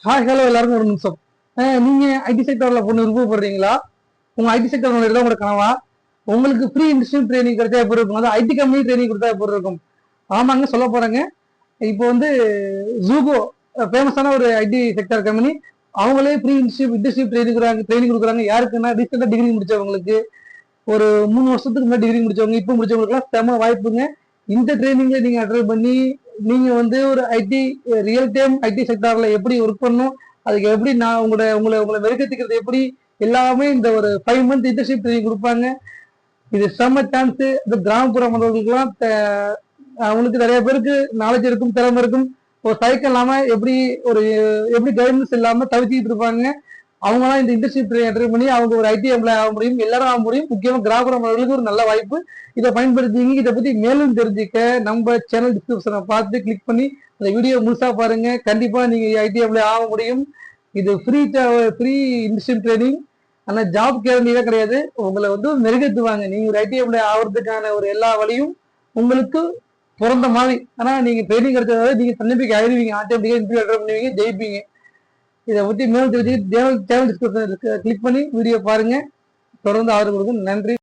Hi hello எல்லாருக்கும் ஒரு நிமிஷம். நீங்க ஐடி செக்டர்ல பொண்ணு விருப்பப்படுறீங்களா? உங்க ஐடி செக்டர் தான் உங்களோட கனவா? உங்களுக்கு ஃப்ரீ இண்டஸ்ட்ரியல் ட்ரைனிங் கிடைச்சா எப்படி இருக்கும்? அதாவது ஐடி கம்பெனி ட்ரைனிங் கொடுத்தா எப்படி இருக்கும்? ஆமாங்க, சொல்ல போறேங்க. இப்போ வந்து ஜூகோ ஃபேமஸான ஒரு ஐடி செக்டர் கம்பெனி, அவங்களே ஃப்ரீ இண்டஸ்ட்ரியல் ட்ரைனிங் கொடுக்குறாங்க. யாருக்குன்னா ரீசெண்டா டிகிரி முடிச்சவங்களுக்கு, ஒரு 3 வருஷத்துக்கு முன்னாடி டிகிரி முடிச்சவங்க, இப்போ முடிச்சவங்களுக்குலாம் செம வாய்ப்புங்க. இந்த ட்ரைனிங்ல நீங்க அட்டன் பண்ணி நீங்க வந்து ஒரு ஐடி ரியல் டைம் ஐடி செக்டார்ல எப்படி ஒர்க் பண்ணணும், அதுக்கு எப்படி நான் உங்களை உங்களை உங்களை மெருகேற்றிக்கிறது எப்படி, எல்லாமே இந்த ஒரு 5 மந்த் இன்டர்ன்ஷிப் ட்ரைனிங் கொடுப்பாங்க. இது செம்ம சான்ஸ். இந்த கிராமப்புற மாணவர்களுக்குலாம் அவங்களுக்கு நிறைய பேருக்கு நாலேஜ் இருக்கும், திறமை இருக்கும். ஒரு தயக்கம் இல்லாம எப்படி கைடன்ஸ் இல்லாம தவிச்சிட்டு இருப்பாங்க. அவங்களாம் இந்த இண்டஸ்ட்ரி அட்டன் பண்ணி அவங்க ஒரு ஐடி எம்ப்ளாய் ஆக முடியும், எல்லாரும் ஆக முடியும். முக்கியமா கிராமப்புற மாணவர்களுக்கு ஒரு நல்ல வாய்ப்பு. இதை பயன்படுத்திங்க. இதை பத்தி மேலும் தெரிஞ்சுக்க நம்ம சேனல் டிஸ்கிரிப்ஷனை பார்த்து கிளிக் பண்ணி அந்த வீடியோ முழுசா பாருங்க. கண்டிப்பா நீங்க ஐடி எம்ப்ளாய் ஆக முடியும். இது ஃப்ரீ இண்டஸ்ட்ரியல் ட்ரைனிங். ஆனா ஜாப் கேரண்டியே கிடையாது. உங்களை வந்து மெருகேற்றுவாங்க. நீங்க ஒரு ஐடி எம்ப்ளாய் ஆகிறதுக்கான ஒரு எல்லா வழியும் உங்களுக்கு பிறந்த மாதிரி. ஆனா நீங்க ட்ரைனிங் கிடைச்சதால நீங்க தன்னம்பிக்கை ஆயிடுவீங்க. ஆட்டோமேட்டிக்கா இன்டர்வியூ அட்டன் பண்ணுவீங்க, ஜெயிப்பீங்க. இதை பத்தி மேலும் தெரிஞ்சு சேனல் டிஸ்கிரிப்ஷன் கிளிக் பண்ணி வீடியோ பாருங்க. தொடர்ந்து ஆதரவு கொடுங்க. நன்றி.